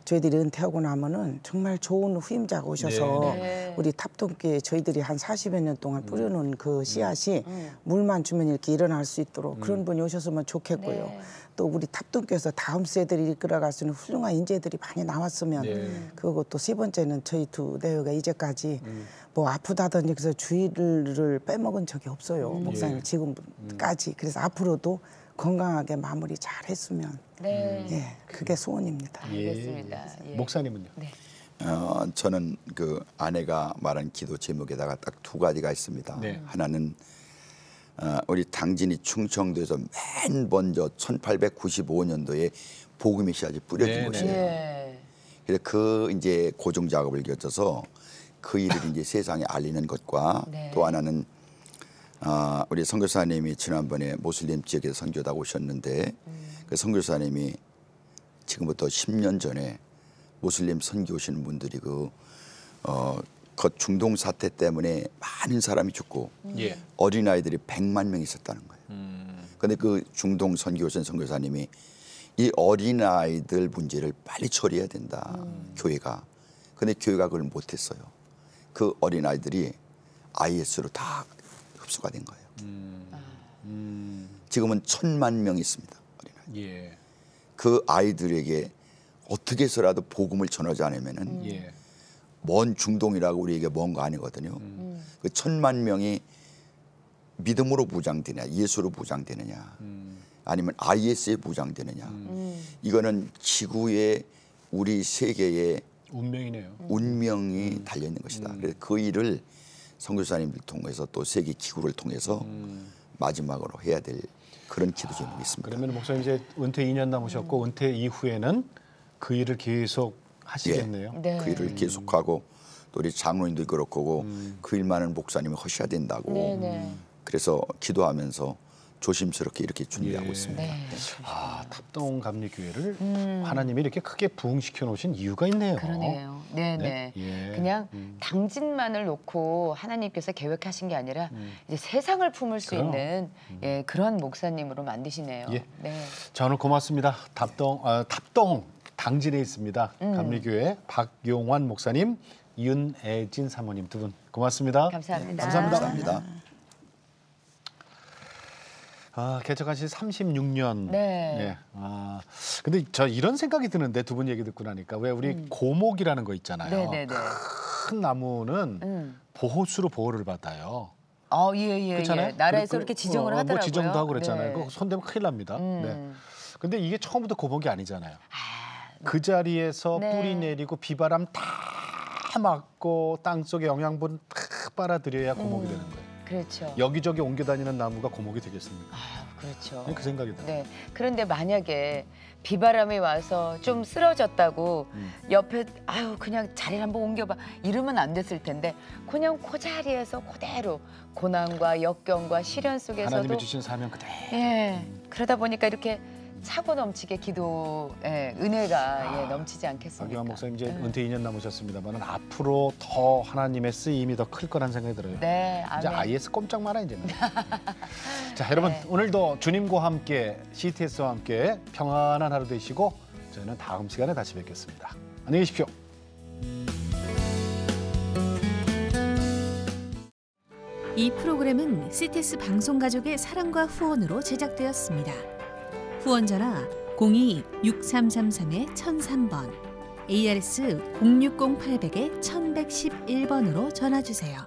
저희들이 은퇴하고 나면은 정말 좋은 후임자가 오셔서 네. 우리 탑동교에 저희들이 한 40여 년 동안 뿌려놓은 그 씨앗이 물만 주면 이렇게 일어날 수 있도록 그런 분이 오셨으면 좋겠고요. 네. 또 우리 탑동교에서 다음 세대를 이끌어갈 수 있는 훌륭한 인재들이 많이 나왔으면 네. 그리고 또 세 번째는 저희 두 대회가 이제까지 뭐 아프다든지 그래서 주의를 빼먹은 적이 없어요. 목사님 지금까지. 그래서 앞으로도 건강하게 마무리 잘 했으면 네. 예, 그게 소원입니다. 알겠습니다. 예. 목사님은요? 네. 저는 그 아내가 말한 기도 제목에다가 딱 두 가지가 있습니다. 네. 하나는 우리 당진이 충청도에서 맨 먼저 1895년도에 복음의 씨앗이 뿌려진 네, 곳이에요. 예. 그래서 그 이제 고정 작업을 거쳐서 그 일을 이제 세상에 알리는 것과 네. 또 하나는 우리 선교사님이 지난번에 모슬림 지역에서 선교다 오셨는데 그 선교사님이 지금부터 10년 전에 모슬림 선교 오시는 분들이 그 중동 사태 때문에 많은 사람이 죽고 예. 어린아이들이 100만 명 있었다는 거예요. 그런데 그 중동 선교 오신 선교사님이 이 어린아이들 문제를 빨리 처리해야 된다. 교회가. 그런데 교회가 그걸 못했어요. 그 어린아이들이 IS로 다 흡수가 된 거예요. 지금은 1000만 명 있습니다. 어린아이. 예. 그 아이들에게 어떻게 해서라도 복음을 전하지 않으면은 예. 먼 중동이라고 우리에게 먼 거 아니거든요. 그 1000만 명이 믿음으로 무장되냐, 예수로 무장되느냐, 아니면 IS에 무장되느냐. 이거는 지구의 우리 세계의 운명이네요. 운명이 달려 있는 것이다. 그래서 그 일을 선교사님들 통해서 또 세계 기구를 통해서 마지막으로 해야 될 그런 기도 제목이 있습니다. 그러면 목사님 이제 은퇴 2년 남으셨고 은퇴 이후에는 그 일을 계속 하시겠네요. 네. 그 일을 계속하고 또 우리 장로님들 그렇고 그 일만은 목사님이 하셔야 된다고. 네네. 그래서 기도하면서 조심스럽게 이렇게 준비하고 예. 있습니다. 네. 아, 탑동 감리교회를 하나님이 이렇게 크게 부흥시켜 놓으신 이유가 있네요. 그러네요. 네네. 네? 예. 그냥 당진만을 놓고 하나님께서 계획하신 게 아니라 이제 세상을 품을 수 그럼. 있는 예, 그런 목사님으로 만드시네요. 예. 네. 자, 오늘 고맙습니다. 탑동 당진에 있습니다. 감리교회 박용환 목사님, 윤애진 사모님 두 분 고맙습니다. 감사합니다. 감사합니다. 감사합니다. 개척한 지 36년. 네. 근데 저 이런 생각이 드는데 두 분 얘기 듣고 나니까 왜 우리 고목이라는 거 있잖아요. 네네네. 큰 나무는 보호수로 보호를 받아요. 예. 그렇잖아요. 나라에서 그리고 그렇게 지정을 뭐 하더라고요. 지정도 하고 그랬잖아요. 네. 그거 손대면 큰일 납니다. 네. 근데 이게 처음부터 고목이 아니잖아요. 그 자리에서 네. 뿌리 내리고 비바람 다 맞고 땅 속에 영양분 다 빨아들여야 고목이 되는 거예요. 그렇죠. 여기저기 옮겨 다니는 나무가 고목이 되겠습니까? 그렇죠. 그 생각이 들어요. 네. 그런데 만약에 비바람이 와서 좀 쓰러졌다고 옆에 그냥 자리를 한번 옮겨봐 이러면 안 됐을 텐데 그냥 그 자리에서 그대로 고난과 역경과 시련 속에서도 하나님이 주신 사명 그대로. 예 그러다 보니까 이렇게 차고 넘치게 기도 은혜가 넘치지 않겠습니까? 박용환 목사님 이제 은퇴 2년 남으셨습니다만은 앞으로 더 하나님의 쓰임이 더 클 거라는 생각이 들어요. 네, 이제 아멘. IS 꼼짝 마라 이제는. 자, 여러분 오늘도 주님과 함께 CTS와 함께 평안한 하루 되시고 저희는 다음 시간에 다시 뵙겠습니다. 안녕히 계십시오. 이 프로그램은 CTS 방송가족의 사랑과 후원으로 제작되었습니다. 후원 전화 02-6333-1003번, ARS 060-800-1111번으로 전화 주세요.